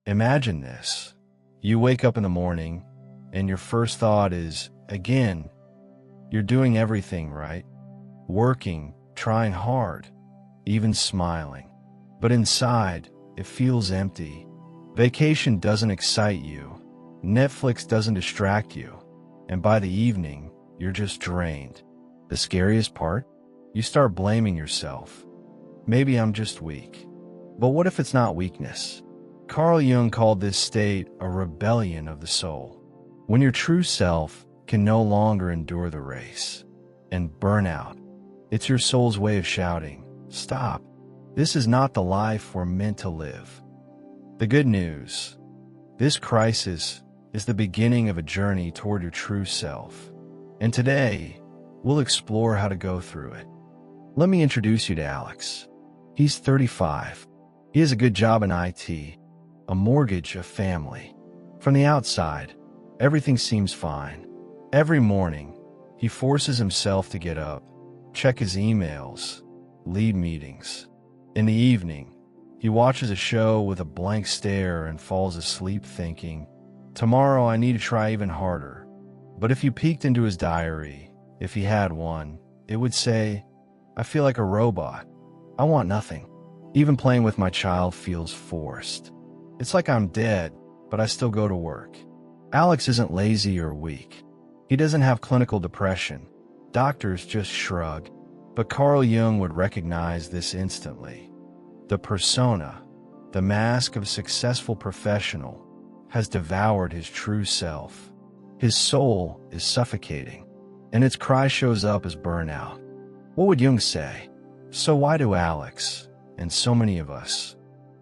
Imagine this. You wake up in the morning, and your first thought is, again, you're doing everything right. Working, trying hard, even smiling. But inside, it feels empty. Vacation doesn't excite you. Netflix doesn't distract you. And by the evening, you're just drained. The scariest part? You start blaming yourself. Maybe I'm just weak. But what if it's not weakness? Carl Jung called this state a rebellion of the soul. When your true self can no longer endure the race. And burnout, it's your soul's way of shouting, stop. This is not the life we're meant to live. The good news, this crisis is the beginning of a journey toward your true self. And today, we'll explore how to go through it. Let me introduce you to Alex. He's 35. He has a good job in IT, a mortgage, a family. From the outside, everything seems fine. Every morning, he forces himself to get up, check his emails, lead meetings. In the evening, he watches a show with a blank stare and falls asleep thinking, tomorrow I need to try even harder. But if you peeked into his diary, if he had one, it would say, I feel like a robot. I want nothing. Even playing with my child feels forced. It's like I'm dead, but I still go to work. Alex isn't lazy or weak. He doesn't have clinical depression. Doctors just shrug. But Carl Jung would recognize this instantly. The persona, the mask of a successful professional, has devoured his true self. His soul is suffocating, and its cry shows up as burnout. What would Jung say? So why do Alex, and so many of us,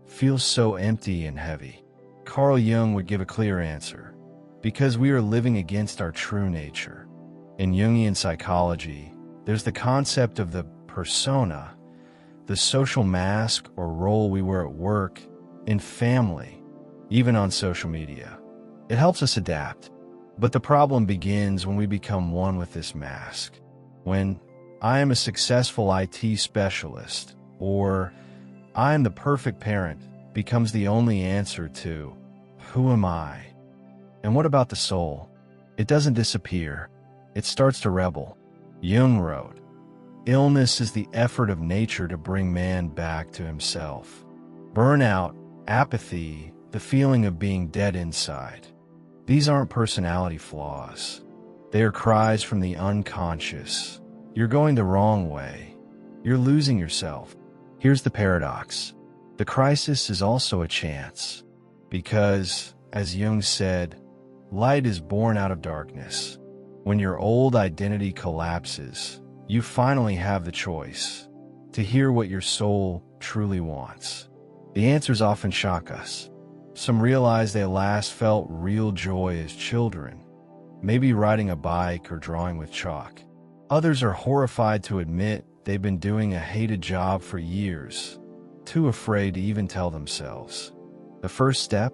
feel so empty and heavy? Carl Jung would give a clear answer. Because we are living against our true nature. In Jungian psychology, there's the concept of the persona, the social mask or role we wear at work, in family, even on social media. It helps us adapt. But the problem begins when we become one with this mask. When I am a successful IT specialist, or I am the perfect parent, becomes the only answer to, who am I? And what about the soul? It doesn't disappear. It starts to rebel. Jung wrote, illness is the effort of nature to bring man back to himself. Burnout, apathy, the feeling of being dead inside. These aren't personality flaws. They are cries from the unconscious. You're going the wrong way. You're losing yourself. Here's the paradox. The crisis is also a chance. Because, as Jung said, light is born out of darkness. When your old identity collapses, you finally have the choice to hear what your soul truly wants. The answers often shock us. Some realize they last felt real joy as children, maybe riding a bike or drawing with chalk. Others are horrified to admit they've been doing a hated job for years, too afraid to even tell themselves. The first step?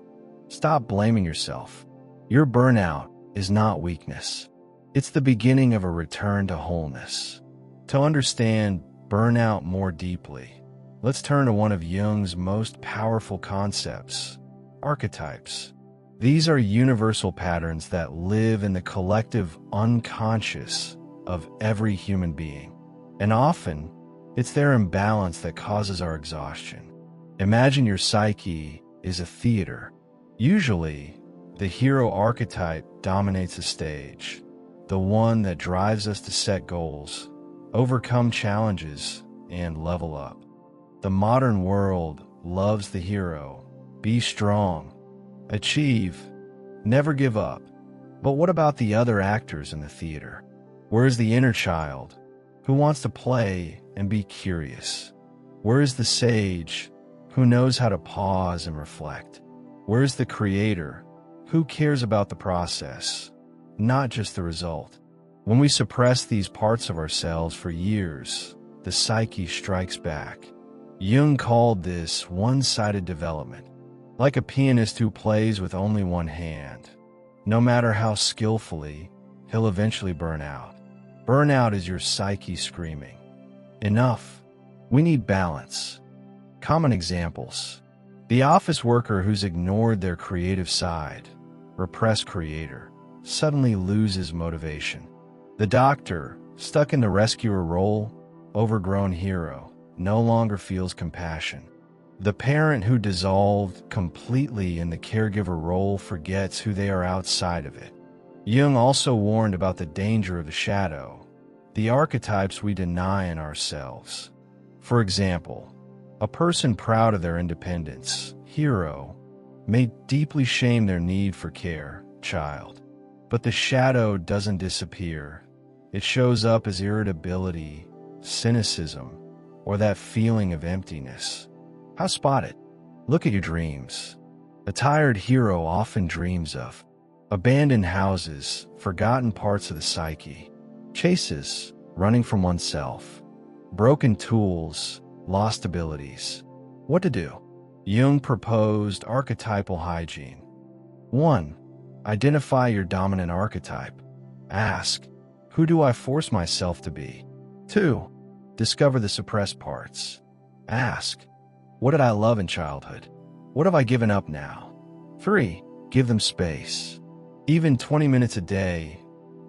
Stop blaming yourself. Your burnout is not weakness. It's the beginning of a return to wholeness. To understand burnout more deeply, let's turn to one of Jung's most powerful concepts, archetypes. These are universal patterns that live in the collective unconscious of every human being. And often, it's their imbalance that causes our exhaustion. Imagine your psyche is a theater. Usually, the hero archetype dominates the stage, the one that drives us to set goals, overcome challenges, and level up. The modern world loves the hero. Be strong, achieve, never give up. But what about the other actors in the theater? Where is the inner child who wants to play and be curious? Where is the sage who knows how to pause and reflect? Where is the creator who cares about the process, not just the result? When we suppress these parts of ourselves for years, the psyche strikes back. Jung called this one-sided development, like a pianist who plays with only one hand. No matter how skillfully, he'll eventually burn out. Burnout is your psyche screaming, enough, we need balance. Common examples: The office worker who's ignored their creative side, repressed creator, suddenly loses motivation. The doctor, stuck in the rescuer role, overgrown hero, no longer feels compassion. The parent who dissolved completely in the caregiver role forgets who they are outside of it. Jung also warned about the danger of the shadow, the archetypes we deny in ourselves. For example, a person proud of their independence, hero, may deeply shame their need for care, child. But the shadow doesn't disappear. It shows up as irritability, cynicism, or that feeling of emptiness. How spot it? Look at your dreams. A tired hero often dreams of abandoned houses, forgotten parts of the psyche, chases, running from oneself, broken tools, lost abilities. What to do? Jung proposed archetypal hygiene. 1. Identify your dominant archetype. Ask, who do I force myself to be? 2. Discover the suppressed parts. Ask, what did I love in childhood? What have I given up now? 3. Give them space. Even 20 minutes a day.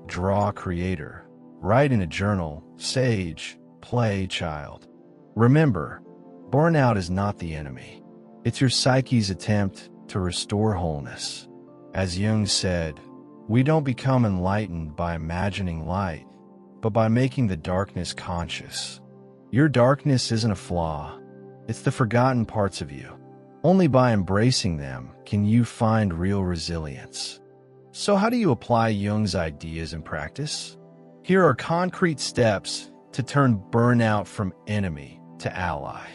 Draw creator. Write in a journal. Sage. Play child. Remember, burnout is not the enemy. It's your psyche's attempt to restore wholeness. As Jung said, we don't become enlightened by imagining light, but by making the darkness conscious. Your darkness isn't a flaw. It's the forgotten parts of you. Only by embracing them can you find real resilience. So how do you apply Jung's ideas in practice? Here are concrete steps to turn burnout from enemy to ally.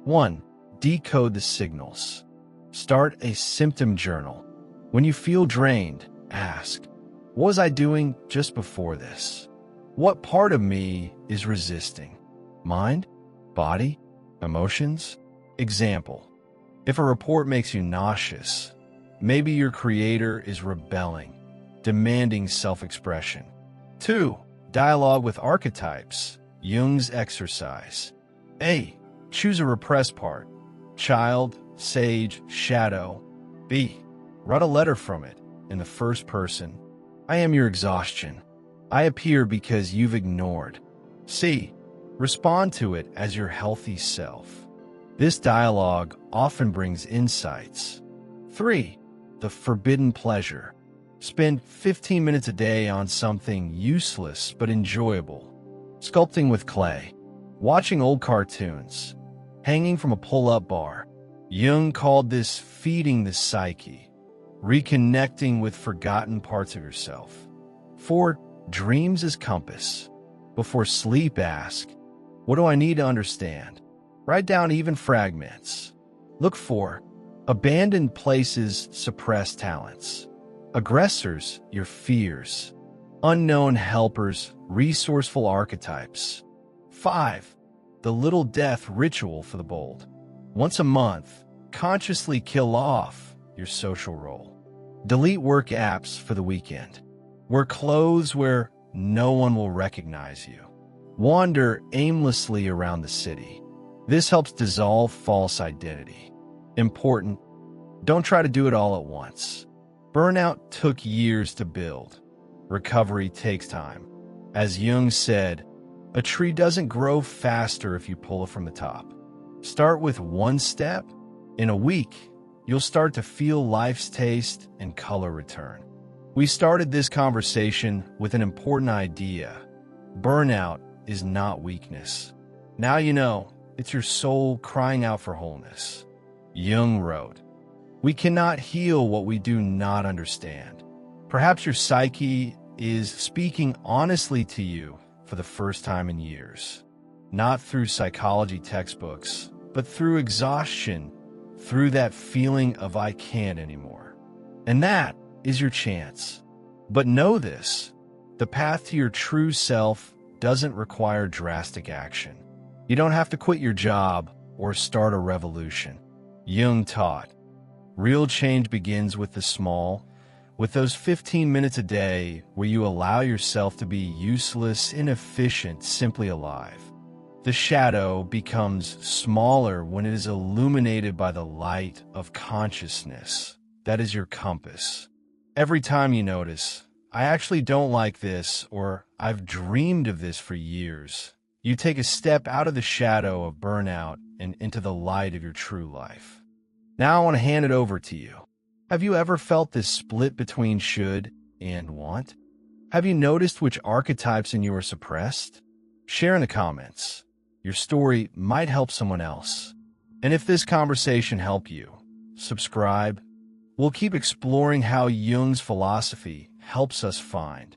1. Decode the signals. Start a symptom journal. When you feel drained, ask, what was I doing just before this? What part of me is resisting? Mind? Body? Emotions? Example. If a report makes you nauseous, maybe your creator is rebelling, demanding self-expression. 2. Dialogue with archetypes. Jung's exercise. A. Choose a repressed part. Child, sage, shadow. B. Write a letter from it in the first person. I am your exhaustion. I appear because you've ignored. C. Respond to it as your healthy self. This dialogue often brings insights. 3. The forbidden pleasure. Spend 15 minutes a day on something useless but enjoyable. Sculpting with clay. Watching old cartoons. Hanging from a pull-up bar. Jung called this feeding the psyche. Reconnecting with forgotten parts of yourself. 4. Dreams as compass. Before sleep, ask, what do I need to understand? Write down even fragments. Look for abandoned places, suppressed talents. Aggressors, your fears. Unknown helpers, resourceful archetypes. 5. The little death ritual for the bold. Once a month, consciously kill off your social role. Delete work apps for the weekend. Wear clothes where no one will recognize you. Wander aimlessly around the city. This helps dissolve false identity. Important, don't try to do it all at once. Burnout took years to build. Recovery takes time. As Jung said, a tree doesn't grow faster if you pull it from the top. Start with one step. In a week, you'll start to feel life's taste and color return. We started this conversation with an important idea. Burnout is not weakness. Now you know, it's your soul crying out for wholeness. Jung wrote, we cannot heal what we do not understand. Perhaps your psyche is speaking honestly to you for the first time in years. Not through psychology textbooks, but through exhaustion, through that feeling of I can't anymore. And that is your chance. But know this, the path to your true self doesn't require drastic action. You don't have to quit your job or start a revolution. Jung taught, real change begins with the small, with those 15 minutes a day where you allow yourself to be useless, inefficient, simply alive. The shadow becomes smaller when it is illuminated by the light of consciousness. That is your compass. Every time you notice, I actually don't like this, or I've dreamed of this for years, you take a step out of the shadow of burnout and into the light of your true life. Now I want to hand it over to you. Have you ever felt this split between should and want? Have you noticed which archetypes in you are suppressed? Share in the comments. Your story might help someone else. And if this conversation helped you, subscribe. We'll keep exploring how Jung's philosophy helps us find